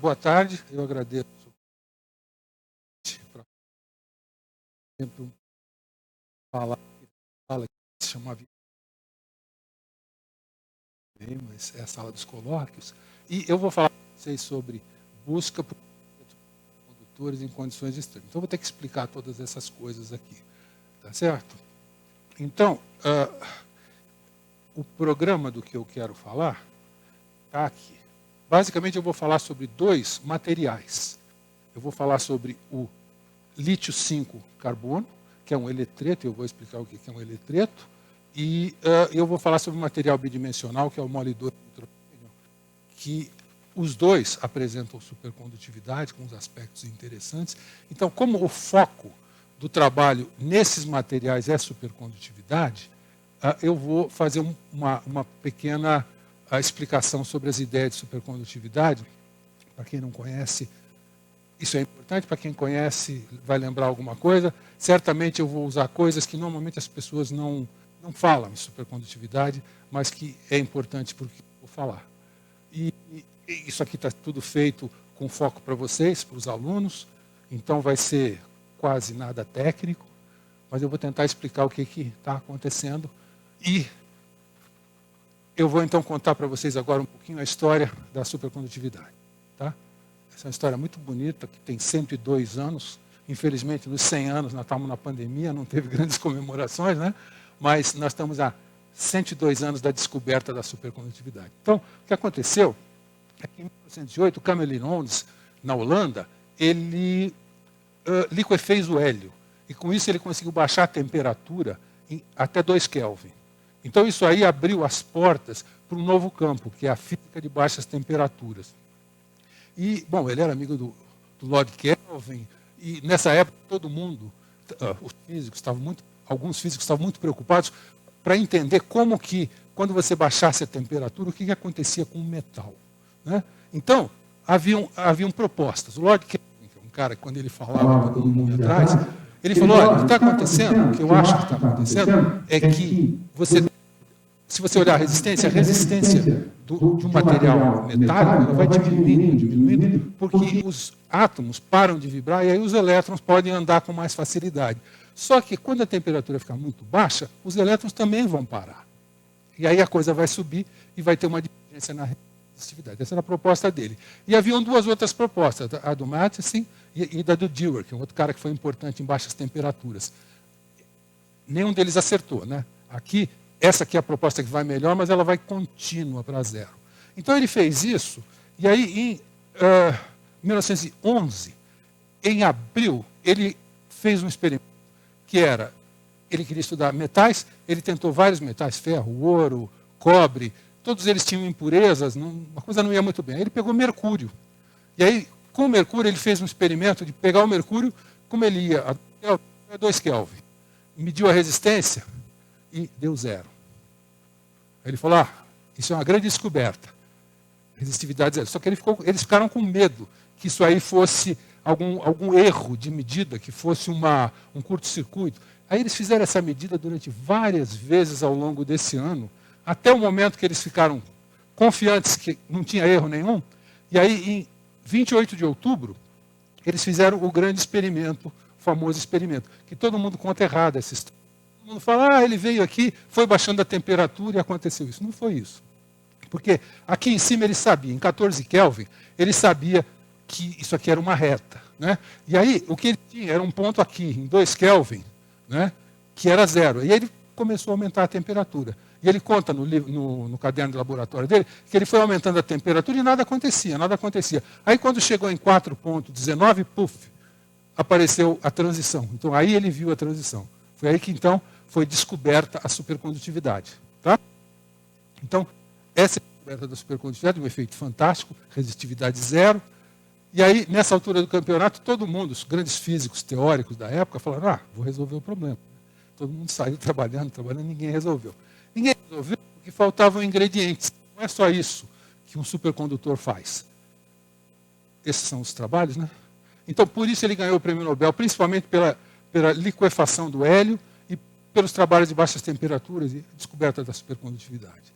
Boa tarde, eu agradeço para sempre fala que se chamava mas é a sala dos colóquios, e eu vou falar para vocês sobre busca por condutores em condições extremas. Então, eu vou ter que explicar todas essas coisas aqui, tá certo? Então, o programa do que eu quero falar está aqui. Basicamente, eu vou falar sobre dois materiais. Eu vou falar sobre o lítio 5 carbono, que é um eletreto, eu vou explicar o que é um eletreto, e eu vou falar sobre o material bidimensional, que é o molidor de nitrogênio, que os dois apresentam supercondutividade com uns aspectos interessantes. Então, como o foco do trabalho nesses materiais é supercondutividade, eu vou fazer uma pequena explicação sobre as ideias de supercondutividade. Para quem não conhece, isso é importante. Para quem conhece, vai lembrar alguma coisa. Certamente eu vou usar coisas que normalmente as pessoas não falam em supercondutividade, mas que é importante porque eu vou falar. E isso aqui está tudo feito com foco para vocês, para os alunos, então vai ser quase nada técnico, mas eu vou tentar explicar o que está acontecendo. E eu vou então contar para vocês agora um pouquinho a história da supercondutividade. Tá? Essa é uma história muito bonita, que tem 102 anos. Infelizmente, nos 100 anos, nós estamos na pandemia, não teve grandes comemorações, né? Mas nós estamos há 102 anos da descoberta da supercondutividade. Então, o que aconteceu é que em 1908, o Camelin Onnes, na Holanda, ele liquefez o hélio. E com isso ele conseguiu baixar a temperatura até 2 Kelvin. Então isso aí abriu as portas para um novo campo, que é a física de baixas temperaturas. E, bom, ele era amigo do Lord Kelvin, e nessa época todo mundo, os físicos alguns físicos estavam muito preocupados para entender como que, quando você baixasse a temperatura, o que acontecia com o metal. Né? Então, haviam propostas. O Lord Kelvin, que é um cara que quando ele falava, todo mundo ia atrás, ele falou, olha, o que está acontecendo, o que eu acho que está acontecendo, é que se você olhar a resistência de um material metálico, ela vai diminuindo, porque os átomos param de vibrar e aí os elétrons podem andar com mais facilidade. Só que quando a temperatura ficar muito baixa, os elétrons também vão parar. E aí a coisa vai subir e vai ter uma divergência na resistentividade. Essa era a proposta dele. E haviam duas outras propostas, a do Matheson e da do Dewar, que é um outro cara que foi importante em baixas temperaturas. Nenhum deles acertou. Né? Essa aqui é a proposta que vai melhor, mas ela vai contínua para zero. Então ele fez isso, e aí em 1911, em abril, ele fez um experimento que era, ele queria estudar metais, ele tentou vários metais, ferro, ouro, cobre, todos eles tinham impurezas, a coisa não ia muito bem. Aí ele pegou mercúrio. E aí, com o mercúrio, ele fez um experimento de pegar o mercúrio, como ele ia a 2 Kelvin, mediu a resistência e deu zero. Aí ele falou, isso é uma grande descoberta. Resistividade zero. Só que eles ficaram com medo que isso aí fosse algum erro de medida, que fosse um curto-circuito. Aí eles fizeram essa medida durante várias vezes ao longo desse ano, até o momento que eles ficaram confiantes que não tinha erro nenhum. E aí, em 28 de outubro, eles fizeram o grande experimento, o famoso experimento, que todo mundo conta errado essa história. Todo mundo fala, ele veio aqui, foi baixando a temperatura e aconteceu isso. Não foi isso. Porque aqui em cima ele sabia, em 14 Kelvin, ele sabia que isso aqui era uma reta. Né? E aí, o que ele tinha era um ponto aqui, em 2 Kelvin, né? Que era zero. E aí ele começou a aumentar a temperatura. E ele conta no caderno de laboratório dele que ele foi aumentando a temperatura e nada acontecia. Aí, quando chegou em 4,19, puf, apareceu a transição. Então, aí ele viu a transição. Foi aí que, então, foi descoberta a supercondutividade. Tá? Então, essa é a descoberta da supercondutividade, um efeito fantástico, resistividade zero. E aí, nessa altura do campeonato, todo mundo, os grandes físicos teóricos da época, falaram, vou resolver o problema. Todo mundo saiu trabalhando, ninguém resolveu. Ninguém resolveu porque faltavam ingredientes. Não é só isso que um supercondutor faz. Esses são os trabalhos, né? Então, por isso ele ganhou o prêmio Nobel, principalmente pela liquefação do hélio e pelos trabalhos de baixas temperaturas e descoberta da supercondutividade.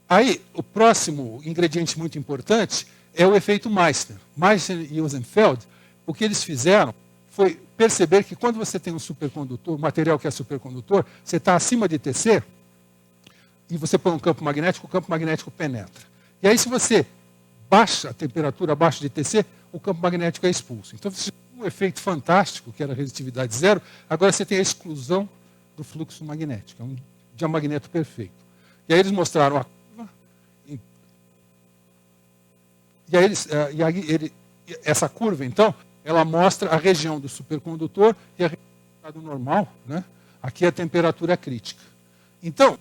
Aí, o próximo ingrediente muito importante é o efeito Meissner. Meissner e Rosenfeld, o que eles fizeram foi perceber que quando você tem um supercondutor, um material que é supercondutor, você está acima de TC, e você põe um campo magnético, o campo magnético penetra. E aí, se você baixa a temperatura abaixo de TC, o campo magnético é expulso. Então, você tem um efeito fantástico, que era a resistitividade zero, agora você tem a exclusão do fluxo magnético. É um diamagneto perfeito. E aí eles mostraram a curva, e aí essa curva, então, ela mostra a região do supercondutor e a região do estado normal, né? Aqui é a temperatura crítica. Então,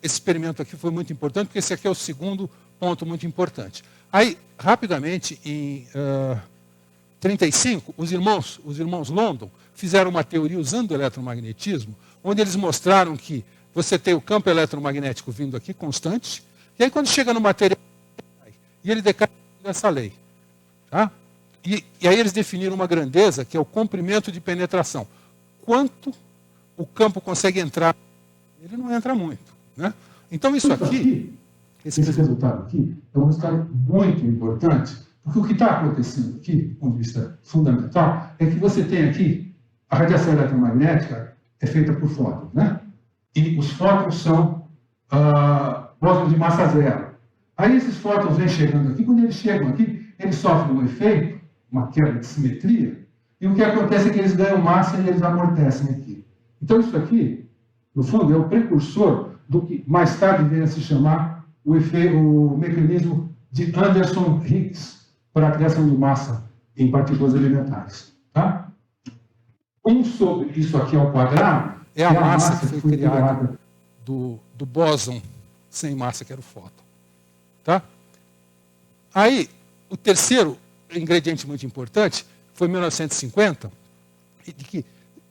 esse experimento aqui foi muito importante, porque esse aqui é o segundo ponto muito importante. Aí, rapidamente, em 1935, os irmãos London fizeram uma teoria usando o eletromagnetismo, onde eles mostraram que você tem o campo eletromagnético vindo aqui, constante, e aí quando chega no material, e ele decai dessa lei. Tá? E aí eles definiram uma grandeza, que é o comprimento de penetração. Quanto o campo consegue entrar? Ele não entra muito. Né? Então isso aqui, esse resultado aqui, é um resultado muito importante, porque o que está acontecendo aqui, do ponto de vista fundamental, é que você tem aqui, a radiação eletromagnética é feita por fótons, né? E os fótons são bósons de massa zero. Aí esses fótons vêm chegando aqui, quando eles chegam aqui, eles sofrem um efeito, uma quebra de simetria, e o que acontece é que eles ganham massa e eles amortecem aqui. Então isso aqui, no fundo, é o precursor do que mais tarde vem a se chamar o mecanismo de Anderson-Higgs para a criação de massa em partículas elementares. Tá? Sobre isso aqui ao quadrado é a massa que foi criada do bóson sem massa, que era o fóton. Tá? Aí, o terceiro ingrediente muito importante foi em 1950, de que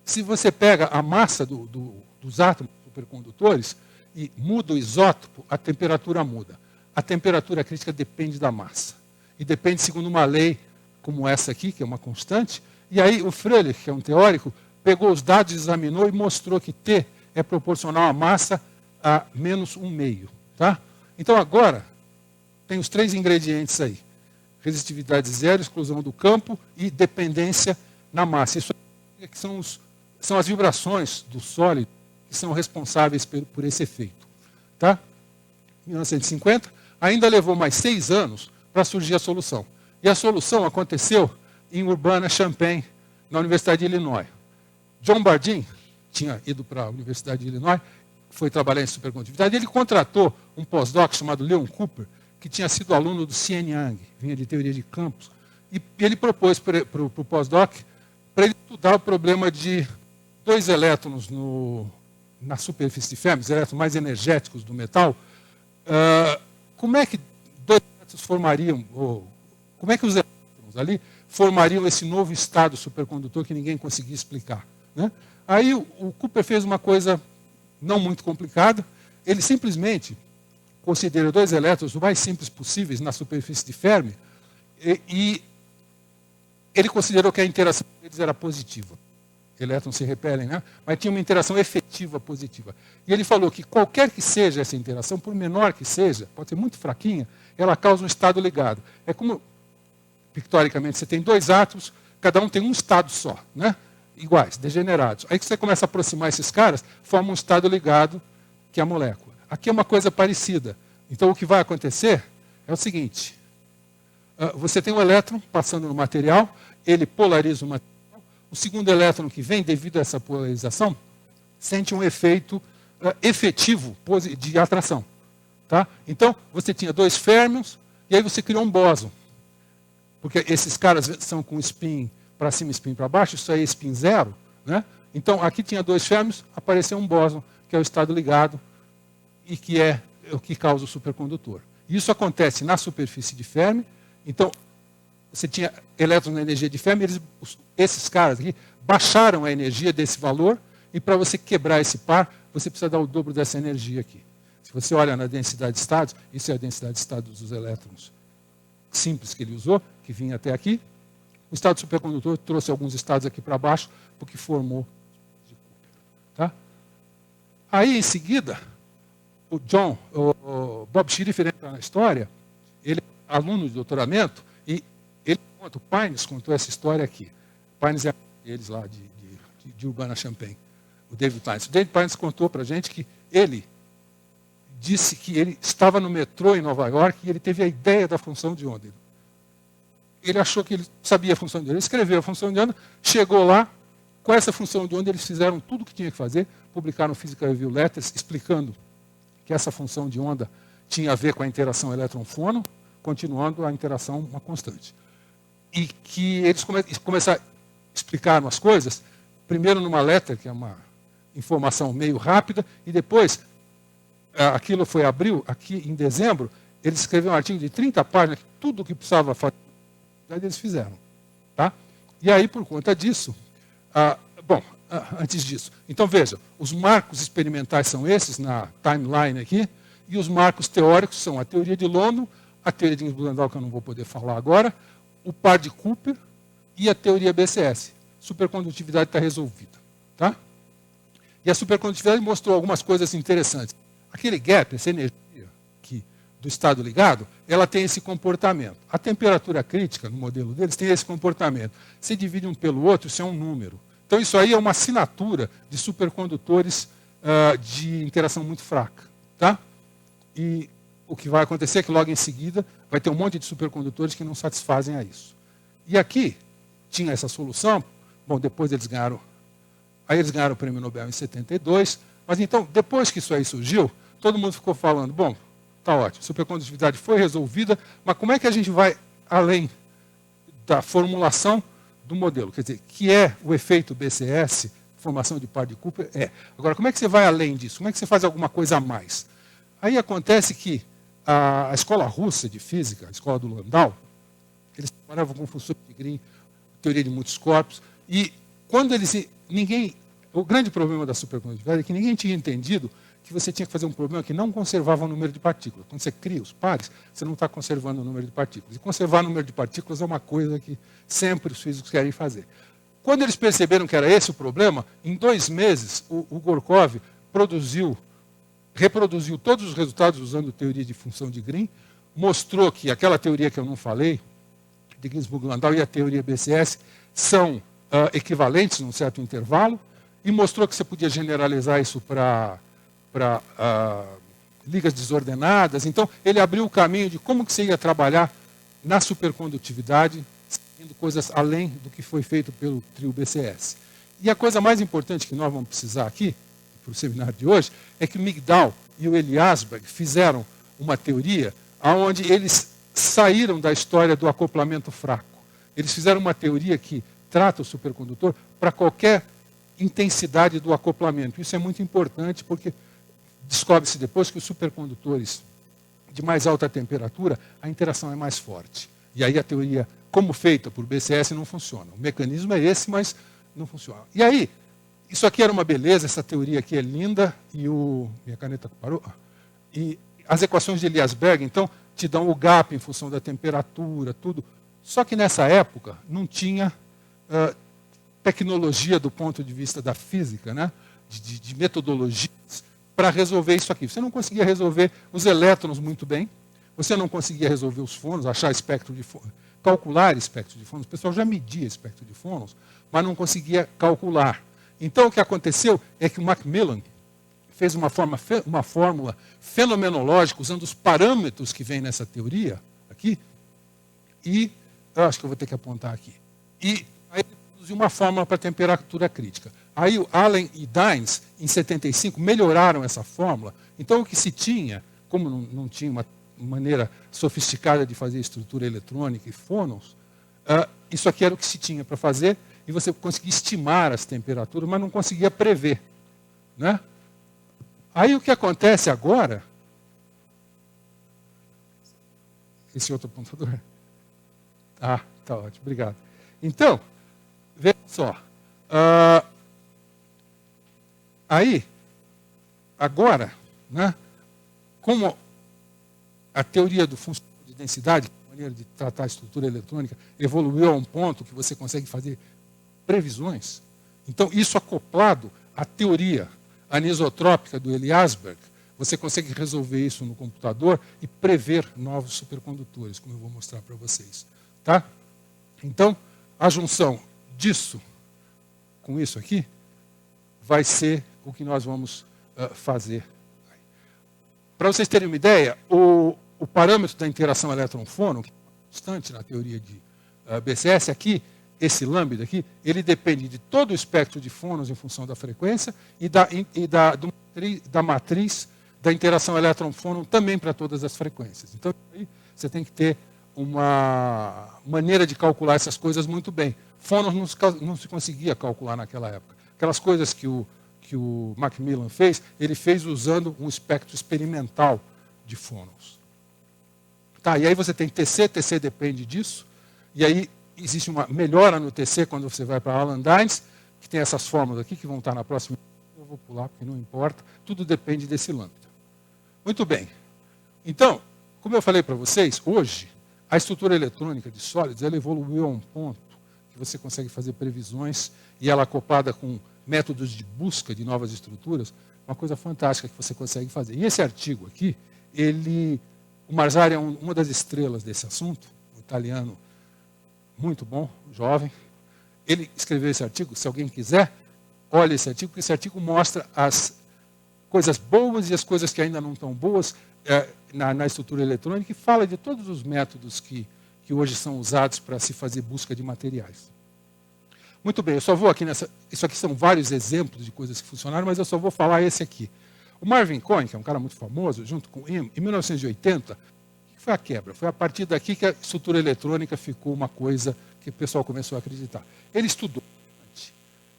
se você pega a massa dos átomos supercondutores e muda o isótopo, a temperatura muda. A temperatura crítica depende da massa. E depende segundo uma lei como essa aqui, que é uma constante. E aí o Fröhlich, que é um teórico, pegou os dados, examinou e mostrou que T é proporcional à massa a menos 1,5. Tá? Então agora, tem os três ingredientes aí. Resistitividade zero, exclusão do campo e dependência na massa. Isso aqui são as vibrações do sólido que são responsáveis por esse efeito. Tá? 1950, ainda levou mais 6 anos para surgir a solução. E a solução aconteceu em Urbana-Champaign, na Universidade de Illinois. John Bardeen tinha ido para a Universidade de Illinois, foi trabalhar em supercondutividade, ele contratou um pós-doc chamado Leon Cooper, que tinha sido aluno do Cien Yang, vinha de teoria de campos, e ele propôs para o pós-doc para ele estudar o problema de 2 elétrons na superfície de Fermi, os elétrons mais energéticos do metal. Como é que 2 elétrons formariam, ou como é que os elétrons ali formariam esse novo estado supercondutor que ninguém conseguia explicar? Né? Aí o Cooper fez uma coisa não muito complicada, ele simplesmente considera 2 elétrons o mais simples possíveis na superfície de Fermi, e ele considerou que a interação deles era positiva. Elétrons se repelem, né? Mas tinha uma interação efetiva positiva. E ele falou que qualquer que seja essa interação, por menor que seja, pode ser muito fraquinha, ela causa um estado ligado. É como, pictoricamente, você tem 2 átomos, cada um tem um estado só, né? Iguais, degenerados. Aí que você começa a aproximar esses caras, forma um estado ligado, que é a molécula. Aqui é uma coisa parecida. Então, o que vai acontecer é o seguinte. Você tem um elétron passando no material, ele polariza o material, o segundo elétron que vem, devido a essa polarização, sente um efeito efetivo de atração. Tá? Então, você tinha 2 férmions, e aí você criou um bóson. Porque esses caras são com spin para cima e spin para baixo, isso aí é spin zero. Né? Então, aqui tinha 2 férmions, apareceu um bóson, que é o estado ligado, e que é o que causa o supercondutor. Isso acontece na superfície de Fermi. Então, você tinha elétrons na energia de Fermi, esses caras aqui baixaram a energia desse valor, e para você quebrar esse par, você precisa dar o dobro dessa energia aqui. Se você olha na densidade de estados, isso é a densidade de estados dos elétrons simples que ele usou, que vinha até aqui. O estado supercondutor trouxe alguns estados aqui para baixo, porque formou. Tá? Aí, em seguida, o Bob Schrieffer entra na história, ele é aluno de doutoramento, E ele conta, o Pines contou essa história aqui. Pines é eles lá de Urbana-Champaign, o David Pines. O David Pines contou para a gente que ele disse que ele estava no metrô em Nova York e ele teve a ideia da função de onda. Ele achou que ele sabia a função de onda. Ele escreveu a função de onda, chegou lá, com essa função de onda eles fizeram tudo o que tinha que fazer, publicaram no Physical Review Letters, explicando que essa função de onda tinha a ver com a interação elétron-fônon, continuando a interação uma constante. E que eles começaram a explicar umas coisas, primeiro numa letter, que é uma informação meio rápida, e depois, aquilo foi abril, aqui em dezembro, eles escreveram um artigo de 30 páginas, que tudo o que precisava fazer, eles fizeram. Tá? E aí, por conta disso, antes disso, então veja, os marcos experimentais são esses, na timeline aqui, e os marcos teóricos são a teoria de Lono, a teoria de Ginzburg-Landau, que eu não vou poder falar agora, o par de Cooper e a teoria BCS. Supercondutividade está resolvida. Tá? E a supercondutividade mostrou algumas coisas interessantes. Aquele gap, essa energia do estado ligado, ela tem esse comportamento. A temperatura crítica, no modelo deles, tem esse comportamento. Se divide um pelo outro, isso é um número. Então isso aí é uma assinatura de supercondutores de interação muito fraca. Tá? E o que vai acontecer é que logo em seguida vai ter um monte de supercondutores que não satisfazem a isso. E aqui tinha essa solução. Bom, depois eles ganharam o prêmio Nobel em 72, mas então, depois que isso aí surgiu, todo mundo ficou falando, bom, tá ótimo, supercondutividade foi resolvida, mas como é que a gente vai além da formulação do modelo? Quer dizer, que é o efeito BCS, formação de par de Cooper? Agora, como é que você vai além disso? Como é que você faz alguma coisa a mais? Aí acontece que a escola russa de física, a escola do Landau, eles trabalhavam com funções de Green, teoria de muitos corpos, e quando o grande problema da supercondutividade é que ninguém tinha entendido que você tinha que fazer um problema que não conservava o número de partículas. Quando você cria os pares, você não está conservando o número de partículas. E conservar o número de partículas é uma coisa que sempre os físicos querem fazer. Quando eles perceberam que era esse o problema, em 2 meses, o Gorkov reproduziu todos os resultados usando teoria de função de Green, mostrou que aquela teoria que eu não falei, de Ginzburg-Landau e a teoria BCS, são equivalentes num certo intervalo, e mostrou que você podia generalizar isso para ligas desordenadas. Então, ele abriu o caminho de como que você ia trabalhar na supercondutividade, seguindo coisas além do que foi feito pelo trio BCS. E a coisa mais importante que nós vamos precisar aqui, para o seminário de hoje, é que o Migdal e o Eliasberg fizeram uma teoria onde eles saíram da história do acoplamento fraco. Eles fizeram uma teoria que trata o supercondutor para qualquer intensidade do acoplamento. Isso é muito importante porque descobre-se depois que os supercondutores de mais alta temperatura, a interação é mais forte. E aí a teoria, como feita por BCS, não funciona. O mecanismo é esse, mas não funciona. E aí, isso aqui era uma beleza, essa teoria aqui é linda, e minha caneta parou. E as equações de Eliasberg, então, te dão o gap em função da temperatura, tudo. Só que nessa época não tinha tecnologia do ponto de vista da física, né? de metodologias, para resolver isso aqui. Você não conseguia resolver os elétrons muito bem, você não conseguia resolver os fônons, achar espectro de fônons, calcular espectro de fônons. O pessoal já media espectro de fônons, mas não conseguia calcular. Então, o que aconteceu é que o Macmillan fez uma fórmula fenomenológica, usando os parâmetros que vem nessa teoria, aqui, e, eu acho que eu vou ter que apontar aqui, e aí ele produziu uma fórmula para temperatura crítica. Aí o Allen e Dines, em 75, melhoraram essa fórmula. Então, o que se tinha, como não tinha uma maneira sofisticada de fazer estrutura eletrônica e fônons, isso aqui era o que se tinha para fazer, e você conseguia estimar as temperaturas, mas não conseguia prever. Né? Aí o que acontece agora... Esse outro apontador? Ah, tá ótimo, obrigado. Então, veja só. Aí, agora, né, como a teoria do funcionamento de densidade, a maneira de tratar a estrutura eletrônica, evoluiu a um ponto que você consegue fazer previsões, então isso acoplado à teoria anisotrópica do Eliasberg, você consegue resolver isso no computador e prever novos supercondutores, como eu vou mostrar para vocês. Tá? Então, a junção disso com isso aqui vai ser o que nós vamos fazer. Para vocês terem uma ideia, o parâmetro da interação elétron-fônon, que é constante na teoria de BCS, aqui, esse lambda aqui, ele depende de todo o espectro de fônons em função da frequência e da matriz da interação elétron-fônon também para todas as frequências. Então, aí você tem que ter uma maneira de calcular essas coisas muito bem. Fônons não se conseguia calcular naquela época. Aquelas coisas que o Macmillan fez, ele fez usando um espectro experimental de fônons. Tá, e aí você tem TC depende disso, e aí existe uma melhora no TC quando você vai para Alan Dines, que tem essas fórmulas aqui que vão estar na próxima. Eu vou pular porque não importa, tudo depende desse lambda. Muito bem. Então, como eu falei para vocês, hoje, a estrutura eletrônica de sólidos ela evoluiu a um ponto que você consegue fazer previsões e ela acoplada com métodos de busca de novas estruturas, uma coisa fantástica que você consegue fazer. E esse artigo aqui, o Marzari é uma das estrelas desse assunto, um italiano muito bom, jovem. Ele escreveu esse artigo, se alguém quiser, olhe esse artigo, porque esse artigo mostra as coisas boas e as coisas que ainda não estão boas na estrutura eletrônica e fala de todos os métodos que hoje são usados para se fazer busca de materiais. Muito bem, eu só vou aqui nessa... Isso aqui são vários exemplos de coisas que funcionaram, mas eu só vou falar esse aqui. O Marvin Cohen, que é um cara muito famoso, junto com ele, em 1980, o que foi a quebra? Foi a partir daqui que a estrutura eletrônica ficou uma coisa que o pessoal começou a acreditar. Ele estudou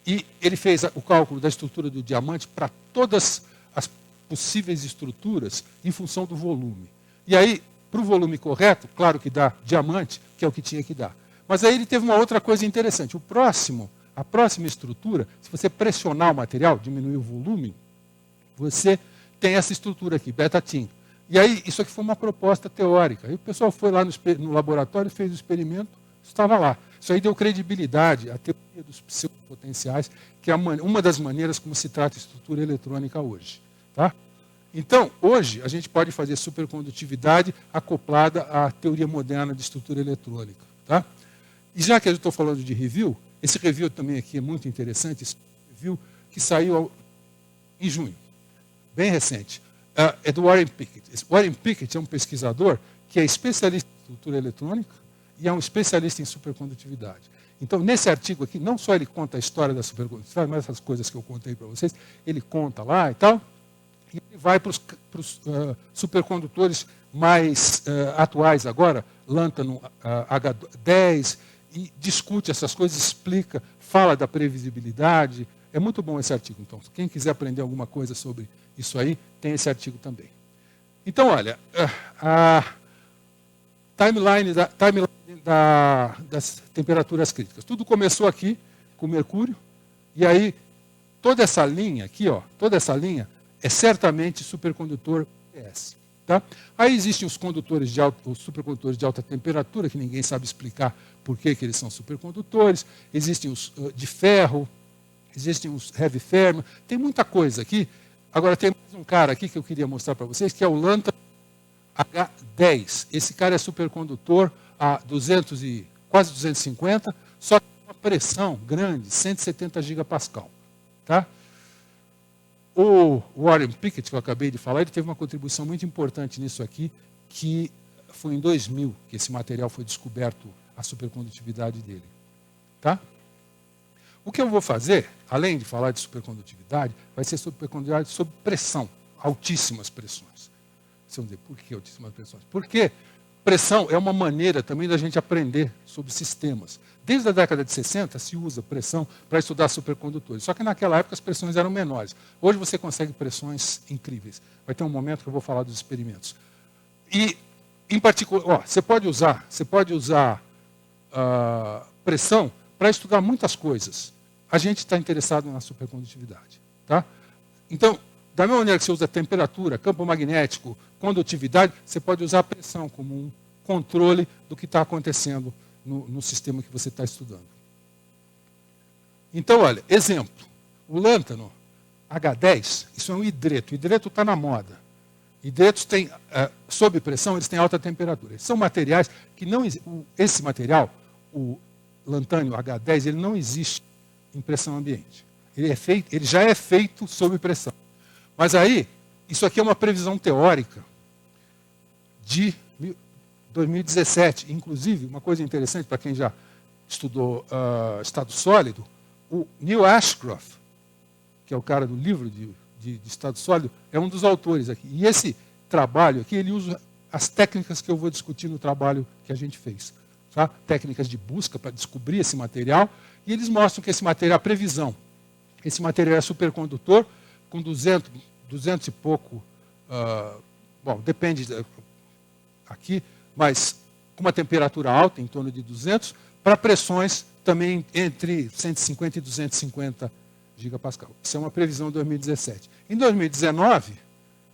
e ele fez o cálculo da estrutura do diamante para todas as possíveis estruturas em função do volume. E aí, para o volume correto, claro que dá diamante, que é o que tinha que dar. Mas aí ele teve uma outra coisa interessante. A próxima estrutura, se você pressionar o material, diminuir o volume, você tem essa estrutura aqui, beta-tin. E aí, isso aqui foi uma proposta teórica. Aí o pessoal foi lá no laboratório, fez o experimento, estava lá. Isso aí deu credibilidade à teoria dos pseudopotenciais, que é uma das maneiras como se trata a estrutura eletrônica hoje. Tá? Então, hoje, a gente pode fazer supercondutividade acoplada à teoria moderna de estrutura eletrônica. Tá? E já que eu estou falando de review, esse review também aqui é muito interessante, esse review que saiu em junho, bem recente. É do Warren Pickett. Warren Pickett é um pesquisador que é especialista em estrutura eletrônica e é um especialista em supercondutividade. Então, nesse artigo aqui, não só ele conta a história da supercondutividade, mas essas coisas que eu contei para vocês, ele conta lá e tal, e ele vai para os supercondutores mais atuais agora, lântano H10, e discute essas coisas, explica, fala da previsibilidade. É muito bom esse artigo. Então, quem quiser aprender alguma coisa sobre isso aí, tem esse artigo também. Então, olha, a timeline das temperaturas críticas. Tudo começou aqui com Mercúrio, e aí toda essa linha aqui, ó, toda essa linha é certamente supercondutor PS. Tá? Aí existem os supercondutores de alta temperatura, que ninguém sabe explicar por que eles são supercondutores. Existem os de ferro, existem os heavy thermal, tem muita coisa aqui. Agora tem mais um cara aqui que eu queria mostrar para vocês, que é o lântano H10. Esse cara é supercondutor a quase 250, só que com uma pressão grande, 170 gigapascal. Tá? O Warren Pickett, que eu acabei de falar, ele teve uma contribuição muito importante nisso aqui, que foi em 2000 que esse material foi descoberto, a supercondutividade dele. Tá? O que eu vou fazer, além de falar de supercondutividade, vai ser supercondutividade sob pressão, altíssimas pressões. Vocês vão dizer, por que altíssimas pressões? Porque pressão é uma maneira também da gente aprender sobre sistemas. Desde a década de 60 se usa pressão para estudar supercondutores. Só que naquela época as pressões eram menores. Hoje você consegue pressões incríveis. Vai ter um momento que eu vou falar dos experimentos. E, em particular, você pode usar pressão para estudar muitas coisas. A gente está interessado na supercondutividade. Tá? Então, da mesma maneira que você usa temperatura, campo magnético, condutividade, você pode usar a pressão como um controle do que está acontecendo no sistema que você está estudando. Então, olha, exemplo. O lântano H10, isso é um hidreto. O hidreto está na moda. Hidretos têm, sob pressão, eles têm alta temperatura. Eles são materiais que não... Esse material, o lantânio H10, ele não existe em pressão ambiente. Ele já é feito sob pressão. Mas aí, isso aqui é uma previsão teórica de 2017. Inclusive, uma coisa interessante para quem já estudou estado sólido, o Neil Ashcroft, que é o cara do livro de estado sólido, é um dos autores aqui. E esse trabalho aqui, ele usa as técnicas que eu vou discutir no trabalho que a gente fez. Tá? Técnicas de busca para descobrir esse material, e eles mostram que esse material, a previsão, esse material é supercondutor, com 200 e pouco, bom, depende aqui, mas com uma temperatura alta, em torno de 200, para pressões também entre 150 e 250 gigapascal. Isso é uma previsão de 2017. Em 2019,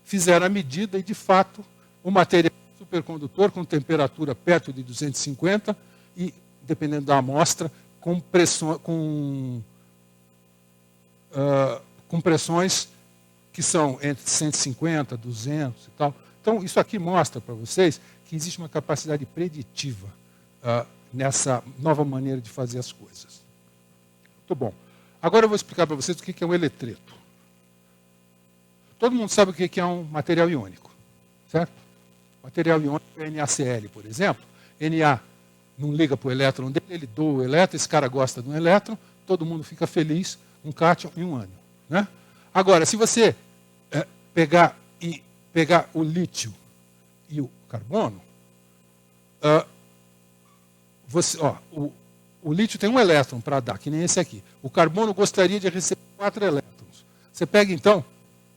fizeram a medida e, de fato, o material supercondutor com temperatura perto de 250 e, dependendo da amostra, com pressões que são entre 150, 200 e tal. Então, isso aqui mostra para vocês que existe uma capacidade preditiva nessa nova maneira de fazer as coisas. Muito bom. Agora eu vou explicar para vocês o que é um eletreto. Todo mundo sabe o que é um material iônico, certo? Material iônico é NaCl, por exemplo. Na não liga para o elétron dele, ele doa o elétron, esse cara gosta de um elétron, todo mundo fica feliz, um cátion e um ânion. Né? Agora, se você pegar o lítio e o carbono, o lítio tem um elétron para dar, que nem esse aqui. O carbono gostaria de receber 4 elétrons. Você pega, então,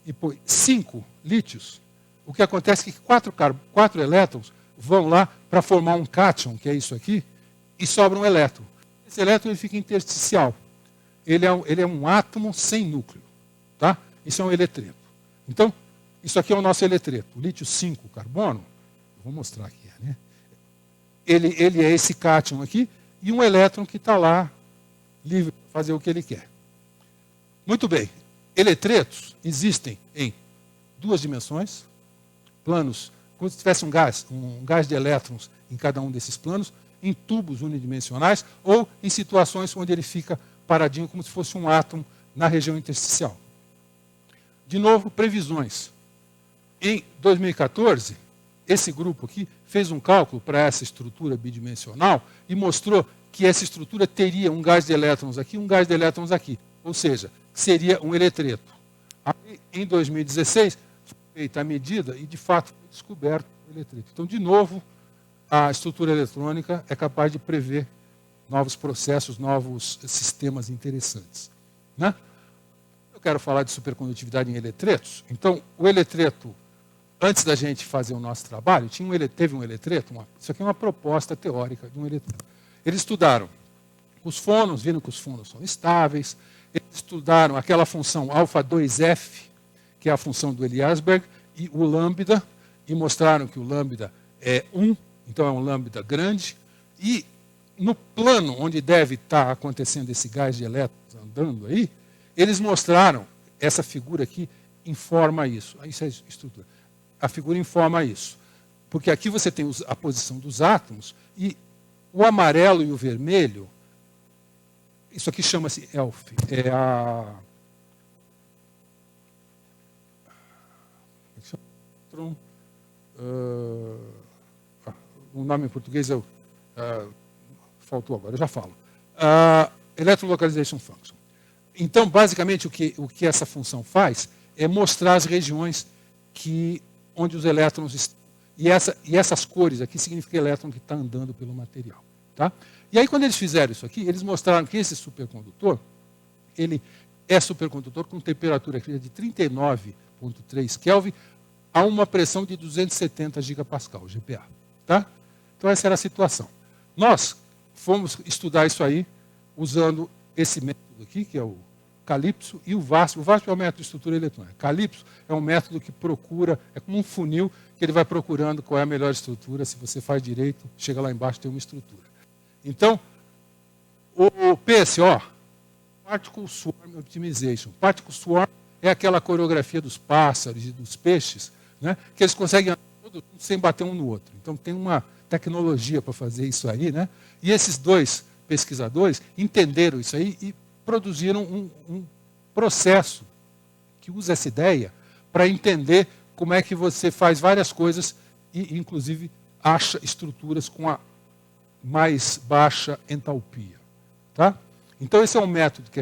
e põe 5 lítios, o que acontece é que 4 elétrons vão lá para formar um cátion, que é isso aqui, e sobra um elétron. Esse elétron ele fica intersticial. Ele é um átomo sem núcleo. Tá? Isso é um eletreto. Então, isso aqui é o nosso eletreto. O lítio 5, carbono, vou mostrar aqui. Né? Ele é esse cátion aqui, e um elétron que está lá, livre para fazer o que ele quer. Muito bem. Eletretos existem em 2 dimensões, planos, como se tivesse um gás de elétrons em cada um desses planos, em tubos unidimensionais, ou em situações onde ele fica paradinho, como se fosse um átomo na região intersticial. De novo, previsões. Em 2014, esse grupo aqui fez um cálculo para essa estrutura bidimensional e mostrou que essa estrutura teria um gás de elétrons aqui e um gás de elétrons aqui. Ou seja, seria um eletreto. Aí, em 2016, foi feita a medida e, de fato, foi descoberto o eletreto. Então, de novo, a estrutura eletrônica é capaz de prever novos processos, novos sistemas interessantes. Né? Eu quero falar de supercondutividade em eletretos. Então, o eletreto, antes da gente fazer o nosso trabalho, teve um eletreto, isso aqui é uma proposta teórica de um eletreto. Eles estudaram os fônons, viram que os fônons são estáveis, eles estudaram aquela função alfa2f, que é a função do Eliasberg, e o lambda, e mostraram que o lambda é 1, então é um lambda grande, e no plano onde deve estar acontecendo esse gás de elétrons andando aí, eles mostraram, essa figura aqui informa isso. Isso é estrutura. A figura informa isso. Porque aqui você tem a posição dos átomos e o amarelo e o vermelho, isso aqui chama-se ELF. É o nome em português faltou agora, eu já falo. Electrolocalization Function. Então, basicamente, o que essa função faz é mostrar as regiões onde os elétrons estão. E essas cores aqui significam elétron que está andando pelo material. Tá? E aí, quando eles fizeram isso aqui, eles mostraram que esse supercondutor, ele é supercondutor com temperatura de 39,3 Kelvin a uma pressão de 270 gigapascal, GPa. Tá? Então, essa era a situação. Nós fomos estudar isso aí usando esse método aqui, que é o Calypso, e o VASP. O VASP é o método de estrutura eletrônica. Calypso é um método que procura, é como um funil, que ele vai procurando qual é a melhor estrutura. Se você faz direito, chega lá embaixo, tem uma estrutura. Então, o PSO, Particle Swarm Optimization. Particle Swarm é aquela coreografia dos pássaros e dos peixes, né, que eles conseguem andar todos sem bater um no outro. Então tem uma tecnologia para fazer isso aí, né? E esses dois pesquisadores entenderam isso aí e produziram um processo que usa essa ideia para entender como é que você faz várias coisas e, inclusive, acha estruturas com a mais baixa entalpia. Tá? Então, esse é um método que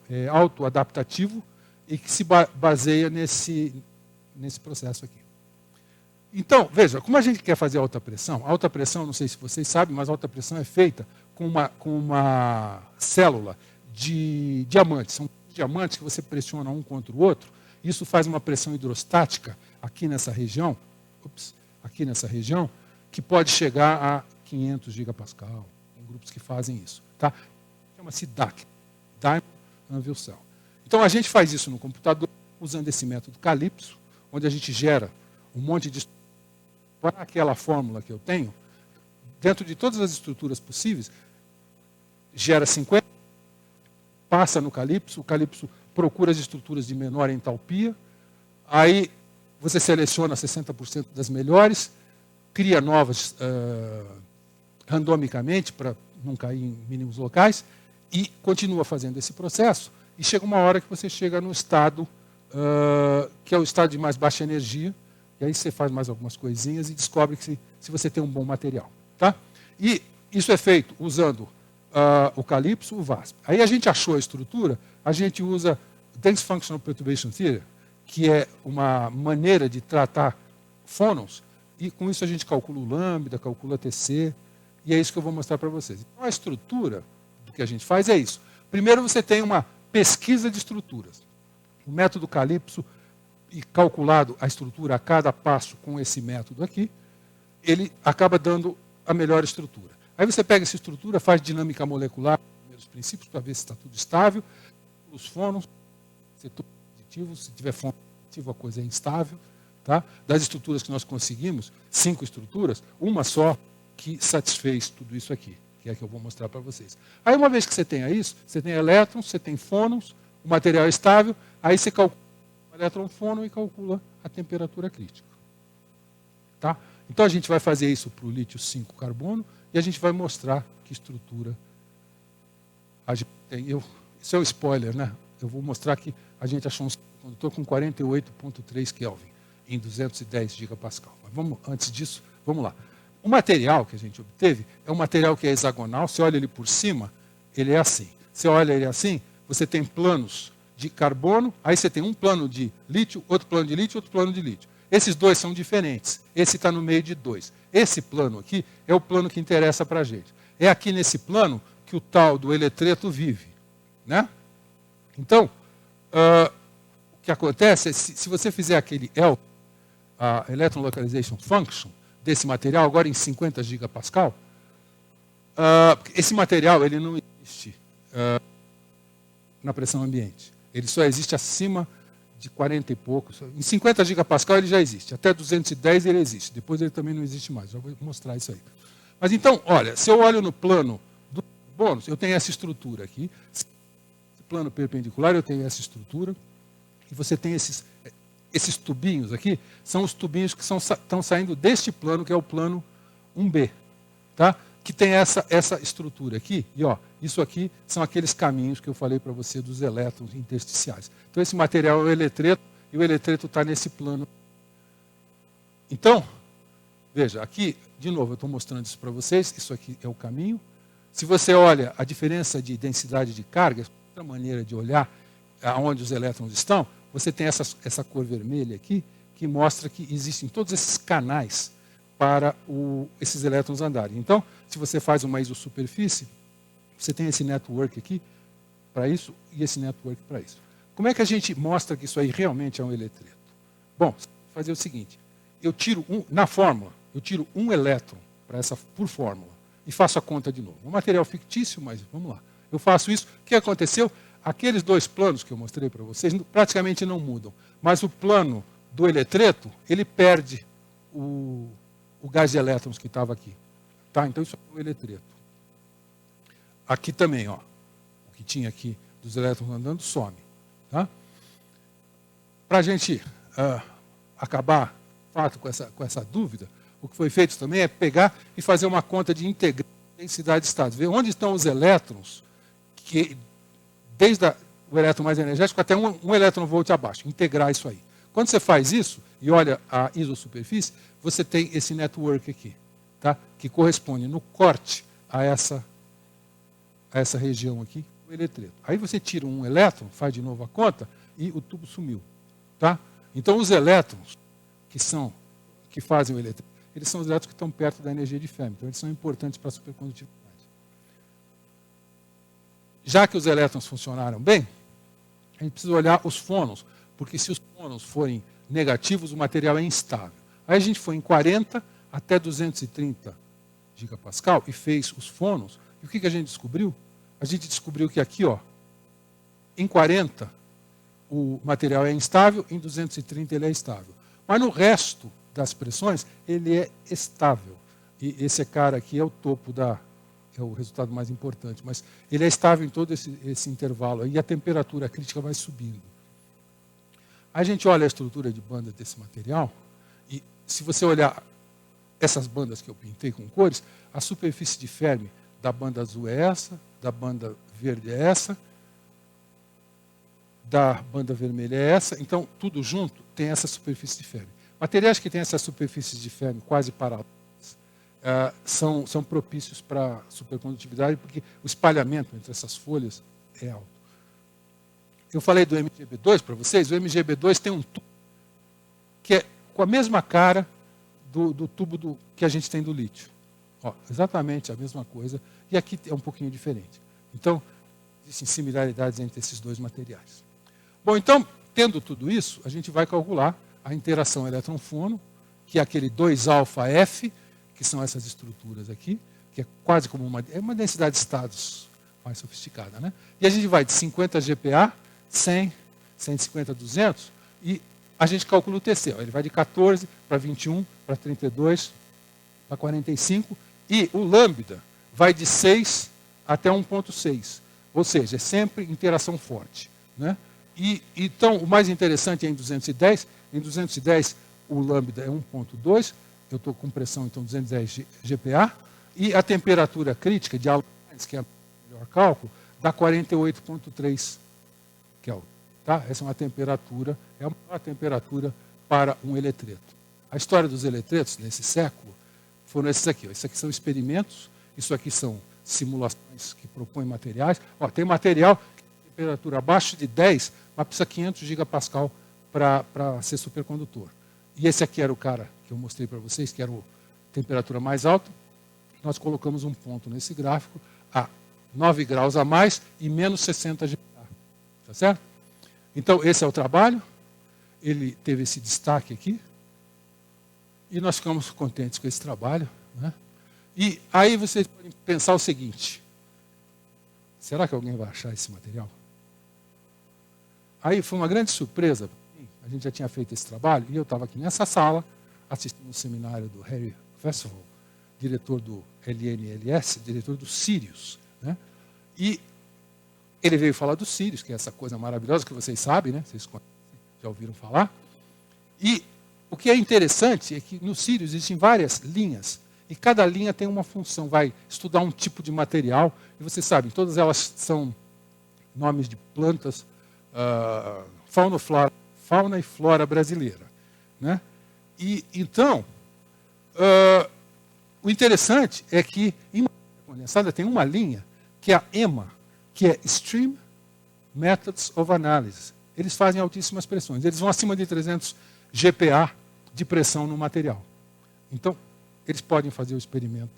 é autoadaptativo e que se baseia nesse processo aqui. Então, veja, como a gente quer fazer alta pressão, não sei se vocês sabem, mas alta pressão é feita com uma célula de diamantes. São diamantes que você pressiona um contra o outro. Isso faz uma pressão hidrostática aqui nessa região, que pode chegar a 500 gigapascal. Tem grupos que fazem isso. Tá? Chama-se DAC, Diamond Anvil Cell. Então, a gente faz isso no computador usando esse método Calypso, onde a gente gera um monte de para aquela fórmula que eu tenho, dentro de todas as estruturas possíveis, gera 50, passa no Calypso, o Calypso procura as estruturas de menor entalpia, aí você seleciona 60% das melhores, cria novas randomicamente, para não cair em mínimos locais, e continua fazendo esse processo, e chega uma hora que você chega no estado que é o estado de mais baixa energia, e aí você faz mais algumas coisinhas e descobre que se você tem um bom material. Tá? E isso é feito usando o Calypso, o VASP. Aí a gente achou a estrutura, a gente usa Dense Functional Perturbation Theory, que é uma maneira de tratar fônons, e com isso a gente calcula o lambda, calcula a TC, e é isso que eu vou mostrar para vocês. Então a estrutura do que a gente faz é isso. Primeiro você tem uma pesquisa de estruturas. O método Calypso, e calculado a estrutura a cada passo com esse método aqui, ele acaba dando a melhor estrutura. Aí você pega essa estrutura, faz dinâmica molecular, primeiros princípios, para ver se está tudo estável, os fônons, se tudo positivo, se tiver fônon positivo, a coisa é instável. Tá? Das estruturas que nós conseguimos, 5 estruturas, uma só que satisfez tudo isso aqui, que é a que eu vou mostrar para vocês. Aí, uma vez que você tenha isso, você tem elétrons, você tem fônons, o material é estável, aí você calcula o elétron-fônon e calcula a temperatura crítica. Tá? Então, a gente vai fazer isso para o lítio 5 carbono e a gente vai mostrar que estrutura a gente tem. Isso é um spoiler, né? Eu vou mostrar que a gente achou um condutor com 48,3 Kelvin em 210 gigapascal. Mas antes disso, vamos lá. O material que a gente obteve é um material que é hexagonal. Você olha ele por cima, ele é assim. Você olha ele assim, você tem planos de carbono, aí você tem um plano de lítio, outro plano de lítio, outro plano de lítio. Esses dois são diferentes. Esse está no meio de 2. Esse plano aqui é o plano que interessa para a gente. É aqui nesse plano que o tal do eletreto vive. Né? Então, o que acontece é, se você fizer aquele a Electron Localization Function, desse material, agora em 50 gigapascal, esse material ele não existe na pressão ambiente. Ele só existe acima de 40 e poucos. Em 50 gigapascal ele já existe. Até 210 ele existe. Depois ele também não existe mais. Já vou mostrar isso aí. Mas então, olha, se eu olho no plano do bônus, eu tenho essa estrutura aqui. Esse plano perpendicular, eu tenho essa estrutura. E você tem esses tubinhos aqui, são os tubinhos que estão saindo deste plano, que é o plano 1B. Tá? Que tem essa estrutura aqui, e isso aqui são aqueles caminhos que eu falei para você dos elétrons intersticiais. Então esse material é o eletreto, e o eletreto está nesse plano. Então, veja, aqui, de novo, eu estou mostrando isso para vocês, isso aqui é o caminho. Se você olha a diferença de densidade de carga, outra maneira de olhar aonde os elétrons estão, você tem essa cor vermelha aqui, que mostra que existem todos esses canais para esses elétrons andarem. Então, se você faz uma isosuperfície, você tem esse network aqui para isso e esse network para isso. Como é que a gente mostra que isso aí realmente é um eletreto? Bom, você vai fazer o seguinte, eu tiro na fórmula, eu tiro um elétron por fórmula e faço a conta de novo. Um material fictício, mas vamos lá. Eu faço isso. O que aconteceu? Aqueles dois planos que eu mostrei para vocês praticamente não mudam, mas o plano do eletreto, ele perde o gás de elétrons que estava aqui. Tá? Então isso é o eletreto. Aqui também, o que tinha aqui dos elétrons andando some. Tá? Para a gente acabar fato com essa dúvida, o que foi feito também é pegar e fazer uma conta de integral de densidade de estados. Ver onde estão os elétrons, desde o elétron mais energético até um elétron-volt abaixo. Integrar isso aí. Quando você faz isso e olha a isosuperfície, você tem esse network aqui, tá? Que corresponde no corte a essa região aqui, o eletreto. Aí você tira um elétron, faz de novo a conta e o tubo sumiu. Tá? Então os elétrons que fazem o eletreto, eles são os elétrons que estão perto da energia de Fermi. Então eles são importantes para a supercondutividade. Já que os elétrons funcionaram bem, a gente precisa olhar os fônons, porque se os fônons forem negativos, o material é instável. Aí a gente foi em 40 até 230 gigapascal e fez os fônons. E o que a gente descobriu? A gente descobriu que aqui, ó, em 40, o material é instável, em 230 ele é estável. Mas no resto das pressões, ele é estável. E esse cara aqui é o topo é o resultado mais importante, mas ele é estável em todo esse intervalo, e a temperatura crítica vai subindo. A gente olha a estrutura de bandas desse material, e se você olhar essas bandas que eu pintei com cores, a superfície de Fermi da banda azul é essa, da banda verde é essa, da banda vermelha é essa, então tudo junto tem essa superfície de Fermi. Materiais que têm essa superfície de Fermi quase paralelas são propícios para supercondutividade, porque o espalhamento entre essas folhas é alto. Eu falei do MgB2 para vocês, o MgB2 tem um tubo que é com a mesma cara do tubo que a gente tem do lítio. Ó, exatamente a mesma coisa, e aqui é um pouquinho diferente. Então, existem similaridades entre esses dois materiais. Bom, então, tendo tudo isso, a gente vai calcular a interação elétron-fônon, que é aquele 2αF, que são essas estruturas aqui, que é quase como uma densidade de estados mais sofisticada, né? E a gente vai de 50 GPa, 100, 150, 200, e a gente calcula o TC. Ó, ele vai de 14 para 21, para 32, para 45, e o lambda vai de 6 até 1,6. Ou seja, é sempre interação forte, né? E, então, o mais interessante é em 210. Em 210, o lambda é 1,2. Eu estou com pressão, então, 210 GPa. E a temperatura crítica de Alpha, que é o melhor cálculo, dá 48,3 Kelvin. Tá? Essa é uma temperatura, é a maior temperatura para um eletreto. A história dos eletretos, nesse século, foram esses aqui. Ó. Esses aqui são experimentos, isso aqui são simulações que propõem materiais. Ó, tem material que tem temperatura abaixo de 10, mas precisa 500 gigapascal para ser supercondutor. E esse aqui era o cara que eu mostrei para vocês, que era a temperatura mais alta. Nós colocamos um ponto nesse gráfico a 9 graus a mais e menos 60 GPa. Tá certo? Então, esse é o trabalho. Ele teve esse destaque aqui. E nós ficamos contentes com esse trabalho, né? E aí vocês podem pensar o seguinte: será que alguém vai achar esse material? Aí foi uma grande surpresa. A gente já tinha feito esse trabalho e eu estava aqui nessa sala assistindo um seminário do Harry Festival, diretor do LNLS, diretor do Sirius, né? E ele veio falar do Sirius, que é essa coisa maravilhosa que vocês sabem, né? Vocês já ouviram falar. E o que é interessante é que no Sirius existem várias linhas, e cada linha tem uma função, vai estudar um tipo de material, e vocês sabem, todas elas são nomes de plantas, fauna e flora brasileira, né? E então, o interessante é que em uma condensada tem uma linha que é a EMA, que é Extreme Methods of Analysis. Eles fazem altíssimas pressões, eles vão acima de 300 GPa de pressão no material. Então, eles podem fazer o experimento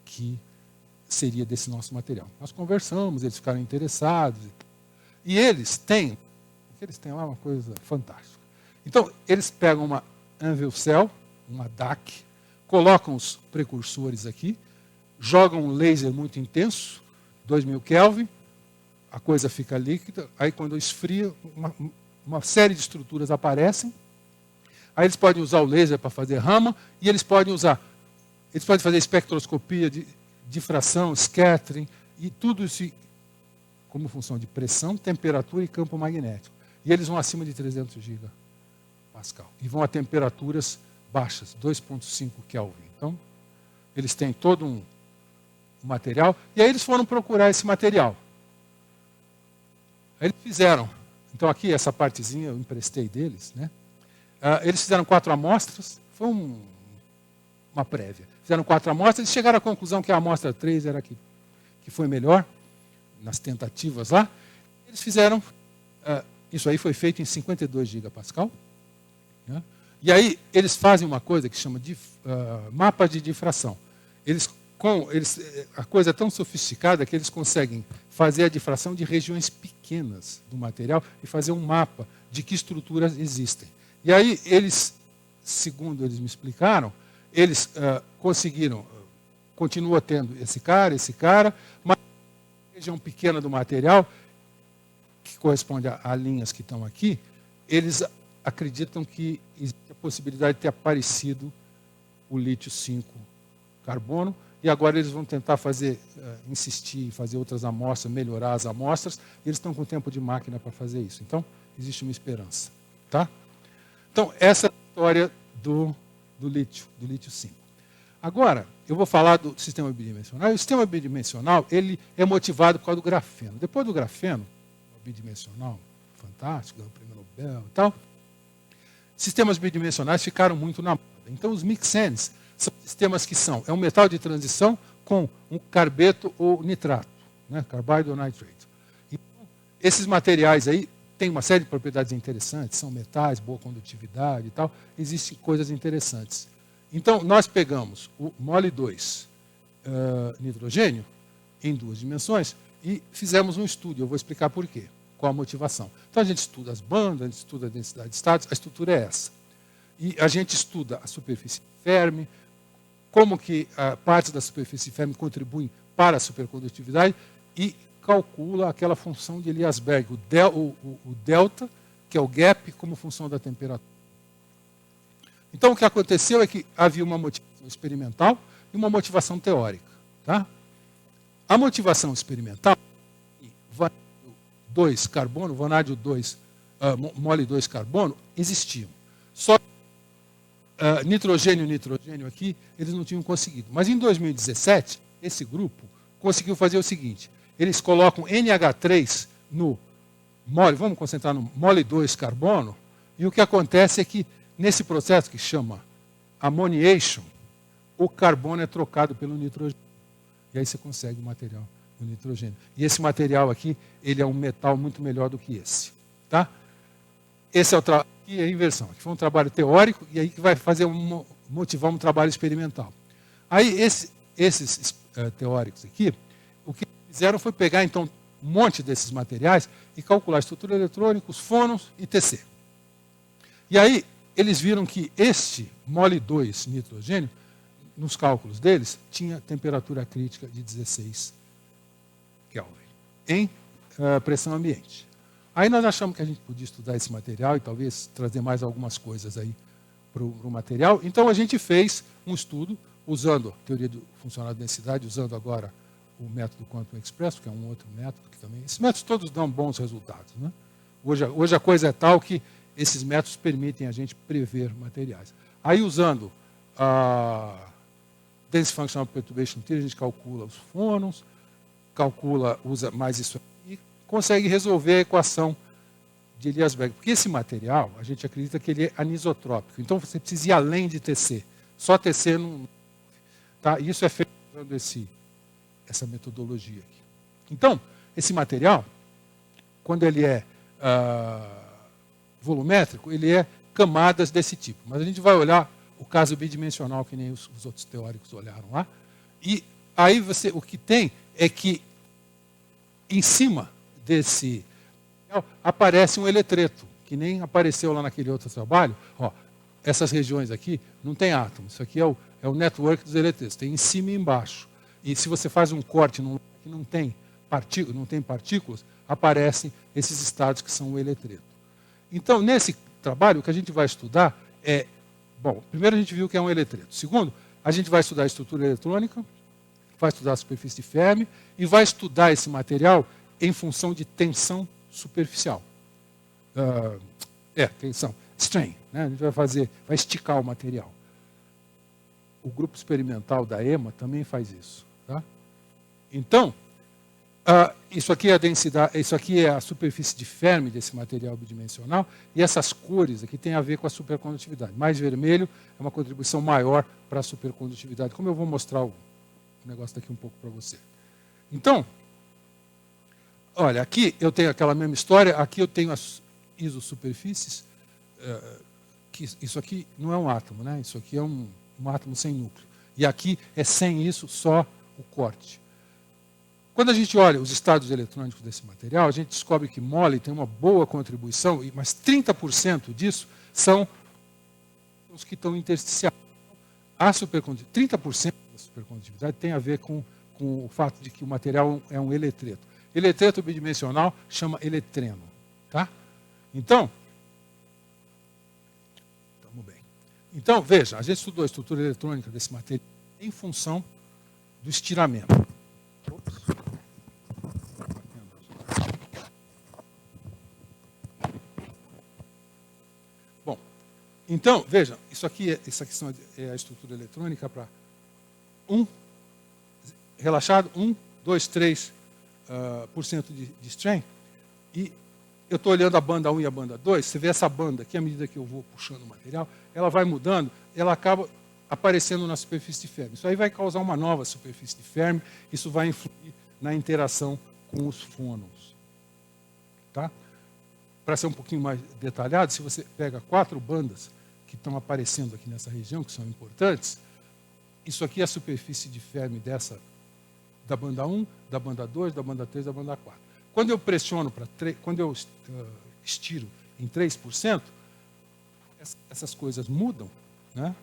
que seria desse nosso material. Nós conversamos, eles ficaram interessados. E eles têm, o que eles têm lá é uma coisa fantástica. Então, eles pegam uma Anvil Cell, uma DAC, colocam os precursores aqui, jogam um laser muito intenso, 2000 Kelvin, a coisa fica líquida, aí quando esfria, uma série de estruturas aparecem. Aí eles podem usar o laser para fazer Raman, e eles podem fazer espectroscopia de difração, scattering, e tudo isso como função de pressão, temperatura e campo magnético. E eles vão acima de 300 gigapascal. E vão a temperaturas baixas, 2,5 Kelvin. Então, eles têm todo um material, e aí eles foram procurar esse material. Aí eles fizeram, então aqui essa partezinha eu emprestei deles, né? Eles fizeram 4 amostras, foi uma prévia. Fizeram 4 amostras e chegaram à conclusão que a amostra 3 era que foi melhor, nas tentativas lá. Eles fizeram, isso aí foi feito em 52 gigapascal, né? E aí eles fazem uma coisa que chama de mapa de difração. A coisa é tão sofisticada que eles conseguem fazer a difração de regiões pequenas do material e fazer um mapa de que estruturas existem. E aí eles, segundo eles me explicaram, eles conseguiram, continua tendo esse cara, mas a região pequena do material, que corresponde a linhas que estão aqui, eles acreditam que existe a possibilidade de ter aparecido o lítio 5 carbono, e agora eles vão tentar insistir, fazer outras amostras, melhorar as amostras, e eles estão com tempo de máquina para fazer isso. Então, existe uma esperança. Tá? Então, essa é a história do lítio 5. Agora, eu vou falar do sistema bidimensional. O sistema bidimensional ele é motivado por causa do grafeno. Depois do grafeno, bidimensional, fantástico, ganhou o prêmio Nobel e tal, sistemas bidimensionais ficaram muito na moda. Então, os mixins são sistemas que é um metal de transição com um carbeto ou nitrato, né? Carbide ou nitrate. Então, esses materiais aí têm uma série de propriedades interessantes, são metais, boa condutividade e tal, existem coisas interessantes. Então, nós pegamos o Mol2 nitrogênio em 2 dimensões e fizemos um estudo. Eu vou explicar por quê, qual a motivação. Então, a gente estuda as bandas, a gente estuda a densidade de estados, a estrutura é essa. E a gente estuda a superfície Fermi, como que partes da superfície Fermi contribuem para a supercondutividade e calcula aquela função de Eliasberg, o delta, que é o gap, como função da temperatura. Então, o que aconteceu é que havia uma motivação experimental e uma motivação teórica. Tá? A motivação experimental, vanádio 2 carbono, vanádio 2, mole 2 carbono, existiam. Só nitrogênio aqui, eles não tinham conseguido. Mas em 2017, esse grupo conseguiu fazer o seguinte: eles colocam NH3 no mole, vamos concentrar no mole 2 carbono, e o que acontece é que nesse processo que chama ammoniation, o carbono é trocado pelo nitrogênio. E aí você consegue o material do nitrogênio. E esse material aqui, ele é um metal muito melhor do que esse. Tá? Esse é aqui é a inversão. Aqui foi um trabalho teórico e aí que vai motivar um trabalho experimental. Aí esses teóricos aqui, o que fizeram foi pegar então um monte desses materiais e calcular a estrutura eletrônica, os fônons e TC. E aí eles viram que este mole 2 nitrogênio, nos cálculos deles, tinha temperatura crítica de 16 Kelvin em pressão ambiente. Aí nós achamos que a gente podia estudar esse material e talvez trazer mais algumas coisas aí para o material. Então a gente fez um estudo usando a teoria do funcional de densidade, usando agora o método Quantum Express, que é um outro método que também... Esses métodos todos dão bons resultados, né? Hoje a coisa é tal que esses métodos permitem a gente prever materiais. Aí usando a Dense Functional Perturbation Theory, a gente calcula os fônons, usa mais isso e consegue resolver a equação de Eliasberg. Porque esse material, a gente acredita que ele é anisotrópico. Então você precisa ir além de TC. Só TC não... Tá? Isso é feito usando essa metodologia aqui. Então, esse material, quando ele é volumétrico, ele é camadas desse tipo. Mas a gente vai olhar o caso bidimensional, que nem os outros teóricos olharam lá. E aí o que tem é que em cima desse aparece um eletreto, que nem apareceu lá naquele outro trabalho. Ó, essas regiões aqui não tem átomos. Isso aqui é o network dos eletretos. Tem em cima e embaixo. E se você faz um corte num lugar que não tem partículas, aparecem esses estados que são o eletreto. Então, nesse trabalho, o que a gente vai estudar é... Bom, primeiro a gente viu que é um eletreto. Segundo, a gente vai estudar a estrutura eletrônica, vai estudar a superfície de Fermi e vai estudar esse material em função de tensão superficial. Tensão, strain. Né? A gente vai esticar o material. o grupo experimental da EMA também faz isso. Tá? Então, isso aqui é a densidade, isso aqui é a superfície de Fermi desse material bidimensional, e essas cores aqui têm a ver com a supercondutividade. Mais vermelho é uma contribuição maior para a supercondutividade, como eu vou mostrar o negócio daqui um pouco para você. Então, olha, aqui eu tenho aquela mesma história, aqui eu tenho as isosuperfícies, que isso aqui não é um átomo, né? Isso aqui é um átomo sem núcleo. E aqui é sem isso, só o corte. Quando a gente olha os estados eletrônicos desse material, a gente descobre que mole tem uma boa contribuição, mas 30% disso são os que estão intersticiais. A 30% da supercondutividade tem a ver com o fato de que o material é um eletreto. Eletreto bidimensional chama eletreno. Tá? Então, estamos bem. Então, veja, a gente estudou a estrutura eletrônica desse material em função do estiramento. Ops. Então, veja, isso aqui é a estrutura eletrônica para relaxado, 1, 2, 3% de strain. E eu estou olhando a banda 1 e a banda 2, você vê essa banda aqui, à medida que eu vou puxando o material, ela vai mudando, ela acaba aparecendo na superfície de Fermi. Isso aí vai causar uma nova superfície de Fermi, isso vai influir na interação com os fônons. Tá? Para ser um pouquinho mais detalhado, se você pega 4 bandas que estão aparecendo aqui nessa região, que são importantes, isso aqui é a superfície de Fermi da banda 1, da banda 2, da banda 3, da banda 4. Quando eu pressiono quando eu estiro em 3%, essas coisas mudam, né?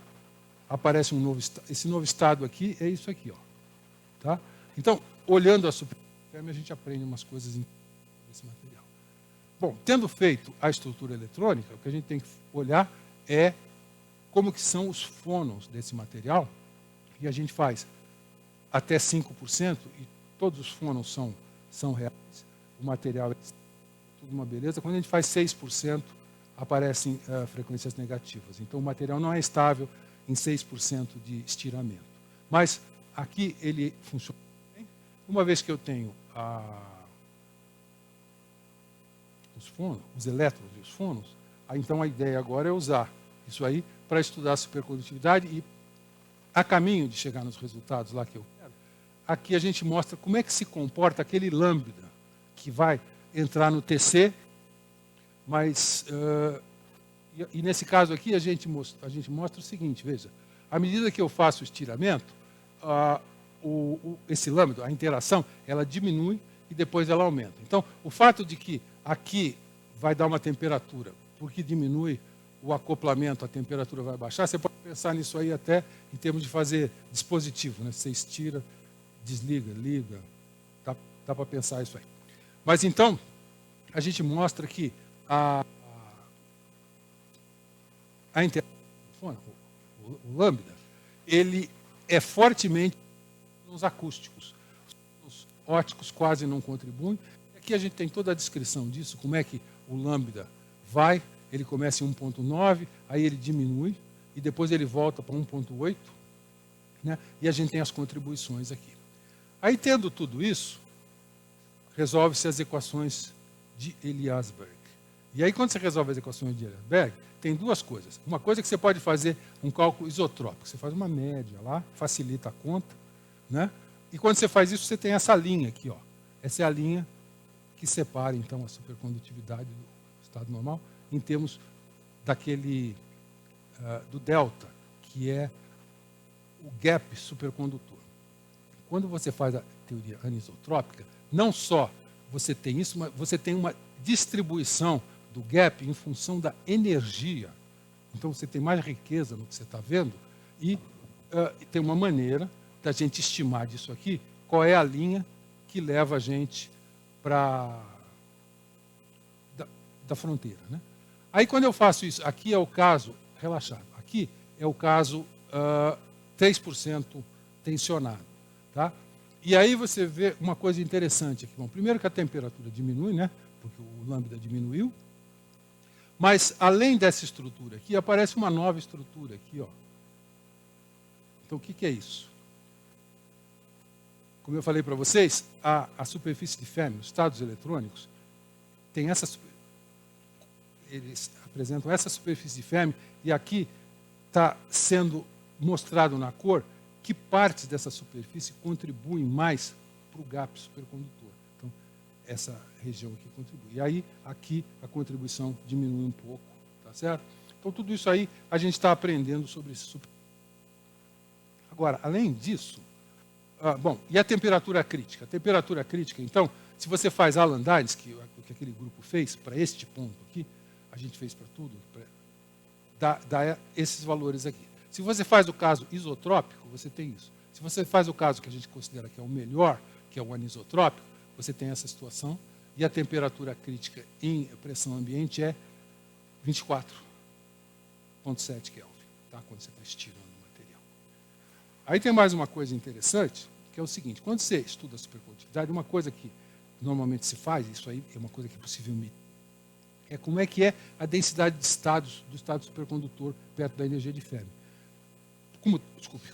Aparece esse novo estado aqui, é isso aqui. Ó, tá? Então, olhando a superfície de Fermi, a gente aprende umas coisas desse material. Bom, tendo feito a estrutura eletrônica, o que a gente tem que olhar é como que são os fônons desse material, e a gente faz até 5%, e todos os fônons são reais, o material é tudo uma beleza. Quando a gente faz 6%, aparecem frequências negativas. Então, o material não é estável em 6% de estiramento. Mas aqui ele funciona bem. Uma vez que eu tenho os elétrons e os fônons, então a ideia agora é usar isso aí para estudar a supercondutividade e, a caminho de chegar nos resultados lá que eu quero, aqui a gente mostra como é que se comporta aquele lambda que vai entrar no TC, mas, e nesse caso aqui a gente mostra o seguinte, veja, à medida que eu faço o estiramento, esse lambda, a interação, ela diminui e depois ela aumenta. Então, o fato de que aqui vai dar uma temperatura, porque diminui o acoplamento, a temperatura vai baixar, você pode pensar nisso aí até em termos de fazer dispositivo, né? Você estira, desliga, liga, dá para pensar isso aí. Mas então, a gente mostra que a interação, o lambda, ele é fortemente nos acústicos. Os óticos quase não contribuem. Aqui a gente tem toda a descrição disso, como é que o lambda vai, ele começa em 1.9, aí ele diminui, e depois ele volta para 1.8, né? E a gente tem as contribuições aqui. Aí, tendo tudo isso, resolve-se as equações de Eliasberg. E aí, quando você resolve as equações de Eliasberg, tem duas coisas. Uma coisa é que você pode fazer um cálculo isotrópico, você faz uma média lá, facilita a conta, né? E quando você faz isso, você tem essa linha aqui, ó. Essa é a linha que separa, então, a supercondutividade do estado normal em termos do delta, que é o gap supercondutor. Quando você faz a teoria anisotrópica, não só você tem isso, mas você tem uma distribuição do gap em função da energia. Então, você tem mais riqueza no que você está vendo e tem uma maneira da gente estimar disso aqui qual é a linha que leva a gente para da fronteira, né? Aí, quando eu faço isso, aqui é o caso relaxado, aqui é o caso 3% tensionado. Tá? E aí você vê uma coisa interessante aqui. Bom, primeiro que a temperatura diminui, né? Porque o lambda diminuiu, mas, além dessa estrutura aqui, aparece uma nova estrutura aqui, ó, Então, o que é isso? Como eu falei para vocês, a superfície de Fermi, os estados eletrônicos, tem eles apresentam essa superfície de Fermi, e aqui está sendo mostrado na cor que partes dessa superfície contribuem mais para o gap supercondutor. Então, essa região aqui contribui. E aí, aqui, a contribuição diminui um pouco, tá certo? Então, tudo isso aí a gente está aprendendo sobre esse super. Agora, além disso, bom, e a temperatura crítica? A temperatura crítica, então, se você faz Alan Dines, que aquele grupo fez, para este ponto aqui, a gente fez para tudo, dá esses valores aqui. Se você faz o caso isotrópico, você tem isso. Se você faz o caso que a gente considera que é o melhor, que é o anisotrópico, você tem essa situação, e a temperatura crítica em pressão ambiente é 24,7 Kelvin, tá? Quando você está estirando o material. Aí tem mais uma coisa interessante, que é o seguinte: quando você estuda a supercondutividade, uma coisa que normalmente se faz, isso aí é uma coisa que é possível medir, é como é que é a densidade de estados do estado supercondutor perto da energia de Fermi.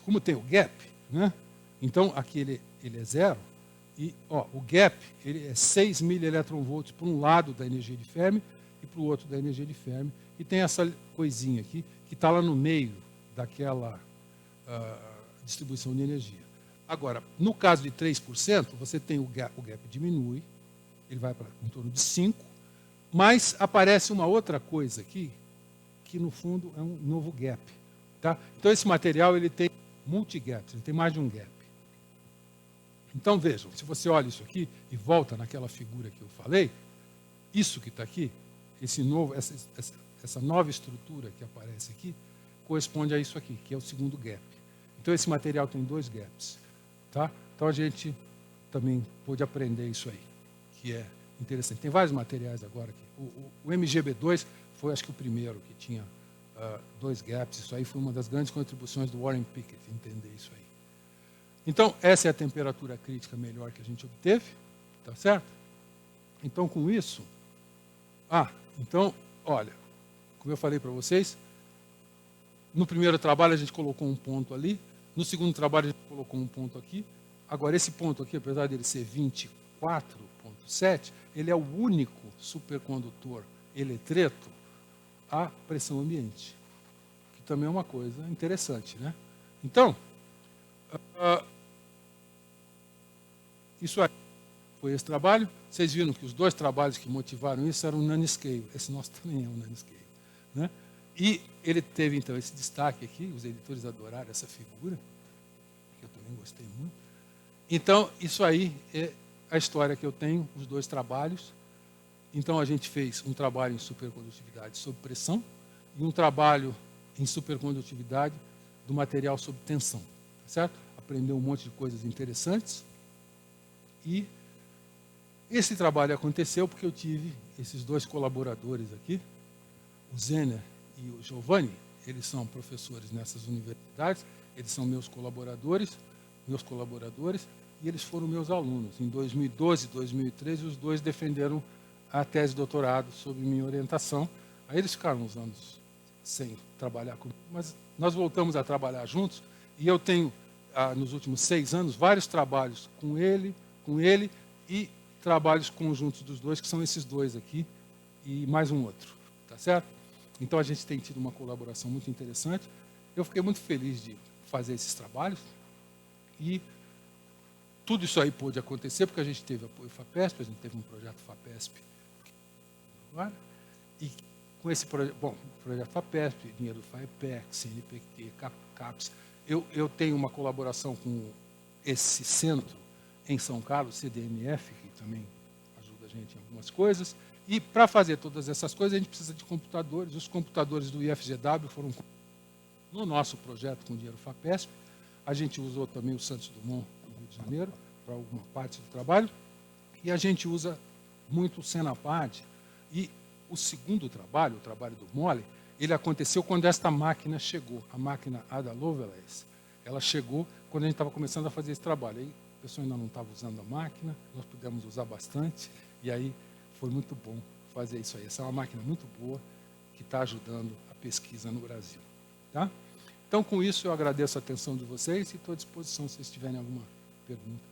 Como tem o gap, né? Então aqui ele é zero, e o gap ele é 6 mil-eletronvolts para um lado da energia de Fermi e para o outro da energia de Fermi, e tem essa coisinha aqui que está lá no meio daquela distribuição de energia. Agora, no caso de 3%, você tem o gap diminui, ele vai para em torno de 5, mas aparece uma outra coisa aqui, que no fundo é um novo gap. Tá? Então esse material ele tem multigaps, ele tem mais de um gap. Então vejam, se você olha isso aqui e volta naquela figura que eu falei, isso que está aqui, essa nova estrutura que aparece aqui, corresponde a isso aqui, que é o segundo gap. Então esse material tem 2 gaps. Tá? Então a gente também pôde aprender isso aí, que é interessante. Tem vários materiais agora aqui. O MGB2 foi, acho que, o primeiro que tinha 2 gaps. Isso aí foi uma das grandes contribuições do Warren Pickett, entender isso aí. Então, essa é a temperatura crítica melhor que a gente obteve, tá certo? Então, com isso... então, olha, como eu falei para vocês, no primeiro trabalho a gente colocou um ponto ali, no segundo trabalho a gente colocou um ponto aqui. Agora, esse ponto aqui, apesar dele ser 24,7, ele é o único supercondutor eletreto à pressão ambiente, que também é uma coisa interessante, né? Então, isso aí foi esse trabalho. Vocês viram que os 2 trabalhos que motivaram isso eram nanoscale. Esse nosso também é um nanoscale, né? E ele teve, então, esse destaque aqui. Os editores adoraram essa figura, que eu também gostei muito. Então, isso aí é a história que eu tenho, os 2 trabalhos. Então, a gente fez um trabalho em supercondutividade sob pressão e um trabalho em supercondutividade do material sob tensão. Tá certo? Aprendeu um monte de coisas interessantes. E esse trabalho aconteceu porque eu tive esses 2 colaboradores aqui, o Zener e o Giovanni. Eles são professores nessas universidades, eles são meus colaboradores, e eles foram meus alunos. Em 2012 e 2013, os 2 defenderam a tese de doutorado sob minha orientação. Aí eles ficaram uns anos sem trabalhar comigo, mas nós voltamos a trabalhar juntos, e eu tenho, nos últimos 6 anos, vários trabalhos com ele e trabalhos conjuntos dos 2, que são esses 2 aqui, e mais um outro, tá certo? Então a gente tem tido uma colaboração muito interessante. Eu fiquei muito feliz de fazer esses trabalhos, e tudo isso aí pôde acontecer porque a gente teve apoio FAPESP, a gente teve um projeto FAPESP agora, e com esse projeto, projeto FAPESP, dinheiro do FAEPEC, CNPq, CAPES, eu tenho uma colaboração com esse centro em São Carlos, CDMF, que também ajuda a gente em algumas coisas, e para fazer todas essas coisas a gente precisa de computadores. Os computadores do IFGW foram no nosso projeto com dinheiro FAPESP. A gente usou também o Santos Dumont, do Rio de Janeiro, para alguma parte do trabalho, e a gente usa muito o Senapad. E o segundo trabalho, o trabalho do Mole, ele aconteceu quando esta máquina chegou, a máquina Ada Lovelace. Ela chegou quando a gente estava começando a fazer esse trabalho. Aí a pessoa ainda não estava usando a máquina, nós pudemos usar bastante, e aí foi muito bom fazer isso aí. Essa é uma máquina muito boa que está ajudando a pesquisa no Brasil. Tá? Então, com isso, eu agradeço a atenção de vocês e estou à disposição se vocês tiverem alguma pergunta.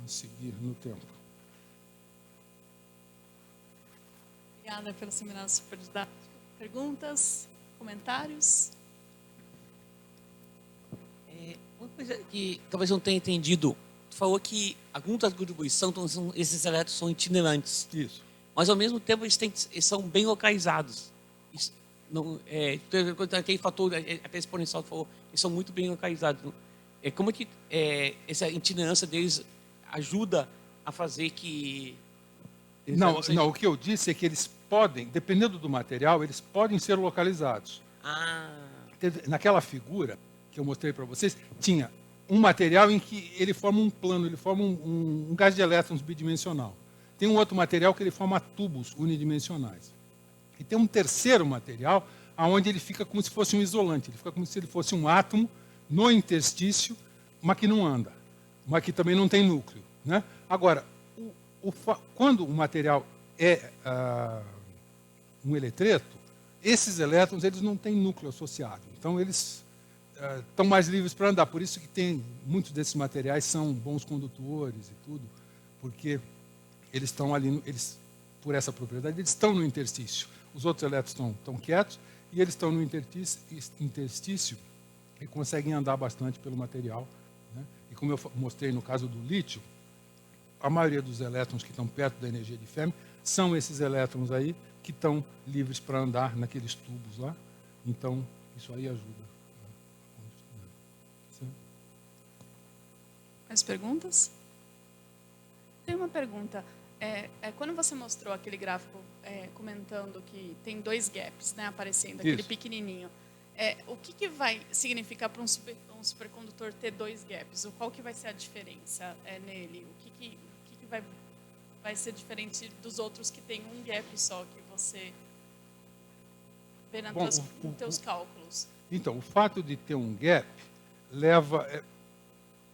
Conseguir no tempo. Obrigada pelo seminário super didático. Perguntas, comentários? Uma coisa que talvez eu não tenha entendido, tu falou que alguns das contribuições, esses elétrons são itinerantes. Isso. Mas, ao mesmo tempo, eles são bem localizados. Isso, não, aquele fator, até exponencial, tu falou, eles são muito bem localizados. Como é que essa itinerância deles ajuda a fazer que... Não, o que eu disse é que eles podem, dependendo do material, eles podem ser localizados. Naquela figura que eu mostrei para vocês, tinha um material em que ele forma um plano, ele forma um gás de elétrons bidimensional. Tem um outro material que ele forma tubos unidimensionais. E tem um terceiro material onde ele fica como se fosse um isolante, ele fica como se ele fosse um átomo no interstício, mas que não anda, mas que também não tem núcleo, né? Agora, quando o material é um eletreto, esses elétrons eles não têm núcleo associado, então eles estão mais livres para andar. Por isso que tem muitos desses materiais são bons condutores e tudo, porque eles estão ali, por essa propriedade, eles estão no interstício. Os outros elétrons estão quietos e eles estão no interstício e conseguem andar bastante pelo material, né? E como eu mostrei no caso do lítio, a maioria dos elétrons que estão perto da energia de Fermi são esses elétrons aí que estão livres para andar naqueles tubos lá. Então, isso aí ajuda. Mais perguntas? Tem uma pergunta. Quando você mostrou aquele gráfico comentando que tem 2 gaps, né, aparecendo, aquele pequenininho, o que vai significar para um supercondutor ter 2 gaps? Qual que vai ser a diferença nele? O que vai ser diferente dos outros que tem um gap só, que você vê nos teus cálculos? Então, o fato de ter um gap leva...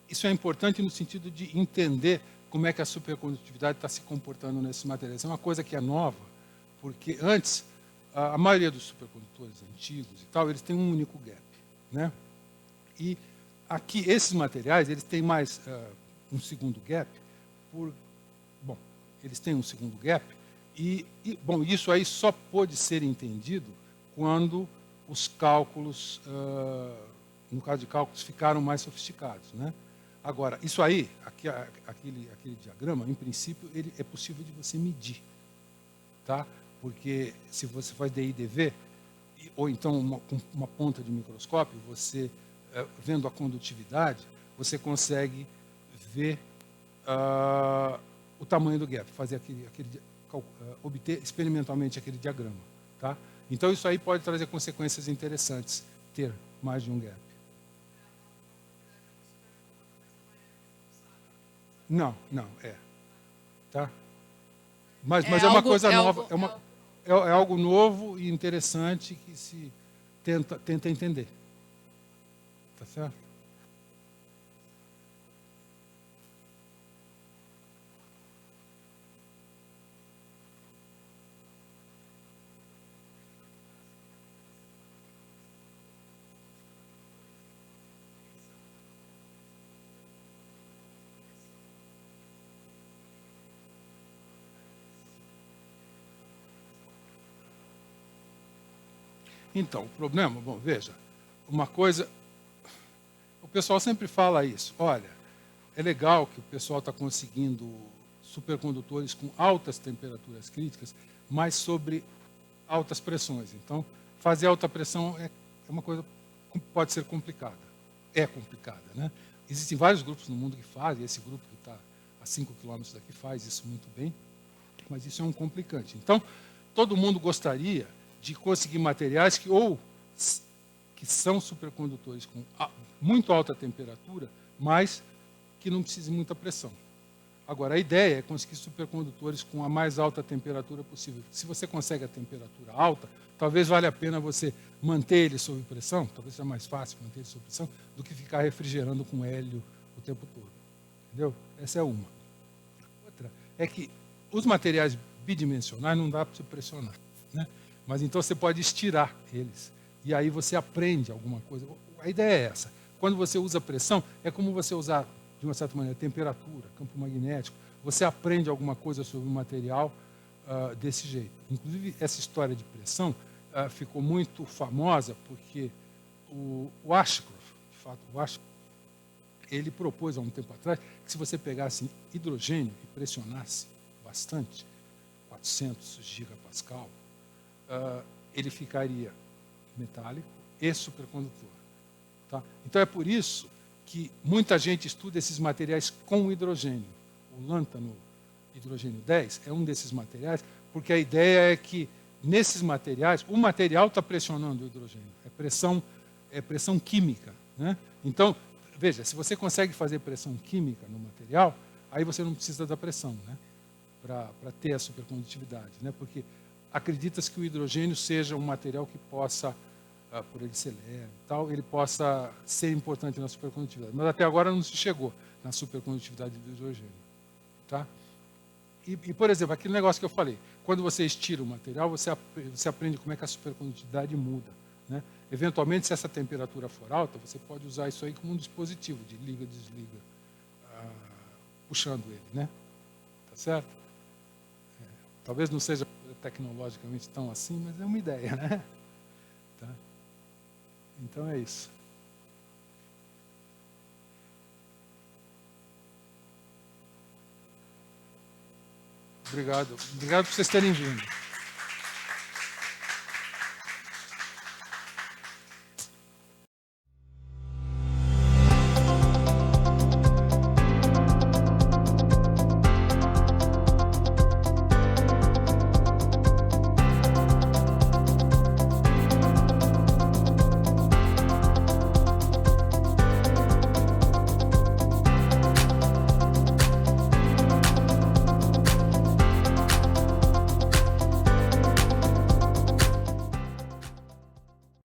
Isso é importante no sentido de entender como é que a supercondutividade está se comportando nesses materiais. É uma coisa que é nova, porque antes, a maioria dos supercondutores antigos e tal, eles têm um único gap, né? E aqui, esses materiais, eles têm mais um segundo gap, eles têm um segundo gap, bom, isso aí só pode ser entendido quando os cálculos, no caso de cálculos, ficaram mais sofisticados, né? Agora, isso aí, aquele diagrama, em princípio, ele é possível de você medir, tá? Porque se você faz DI e DV, ou então com uma ponta de microscópio, você, vendo a condutividade, você consegue ver o tamanho do gap, fazer obter experimentalmente aquele diagrama, tá? Então, isso aí pode trazer consequências interessantes, ter mais de um gap. Não, tá? Mas é uma coisa nova, é algo novo e interessante que se tenta entender. Tá certo? Então, o problema, bom, veja, uma coisa, o pessoal sempre fala isso, olha, é legal que o pessoal está conseguindo supercondutores com altas temperaturas críticas, mas sobre altas pressões. Então, fazer alta pressão é uma coisa que pode ser complicada. É complicada, né? Existem vários grupos no mundo que fazem, esse grupo que está a 5 quilômetros daqui faz isso muito bem, mas isso é um complicante. Então, todo mundo gostaria de conseguir materiais que são supercondutores com muito alta temperatura, mas que não precisem muita pressão. Agora, a ideia é conseguir supercondutores com a mais alta temperatura possível. Se você consegue a temperatura alta, talvez valha a pena você manter ele sob pressão, talvez seja mais fácil manter ele sob pressão, do que ficar refrigerando com hélio o tempo todo. Entendeu? Essa é uma. é que os materiais bidimensionais não dá para você pressionar, né? Mas então você pode estirar eles. E aí você aprende alguma coisa. A ideia é essa. Quando você usa pressão, é como você usar, de uma certa maneira, temperatura, campo magnético. Você aprende alguma coisa sobre o material desse jeito. Inclusive, essa história de pressão ficou muito famosa porque o Ashcroft, de fato, ele propôs há um tempo atrás que se você pegasse hidrogênio e pressionasse bastante, 400 gigapascal, ele ficaria metálico e supercondutor. Tá? Então é por isso que muita gente estuda esses materiais com hidrogênio. O lântano hidrogênio 10 é um desses materiais, porque a ideia é que nesses materiais o material está pressionando o hidrogênio. É pressão química, né? Então, veja, se você consegue fazer pressão química no material, aí você não precisa da pressão, né? Para ter a supercondutividade, né? Porque acredita-se que o hidrogênio seja um material que possa, por ele ser leve e tal, ele possa ser importante na supercondutividade. Mas até agora não se chegou na supercondutividade do hidrogênio. Tá? E, por exemplo, aquele negócio que eu falei, quando você estira o material, você aprende como é que a supercondutividade muda. Né? Eventualmente, se essa temperatura for alta, você pode usar isso aí como um dispositivo de liga, desliga, puxando ele. Né? Tá certo? Talvez não seja tecnologicamente tão assim, mas é uma ideia, né? Tá? Então é isso. Obrigado. Obrigado por vocês terem vindo.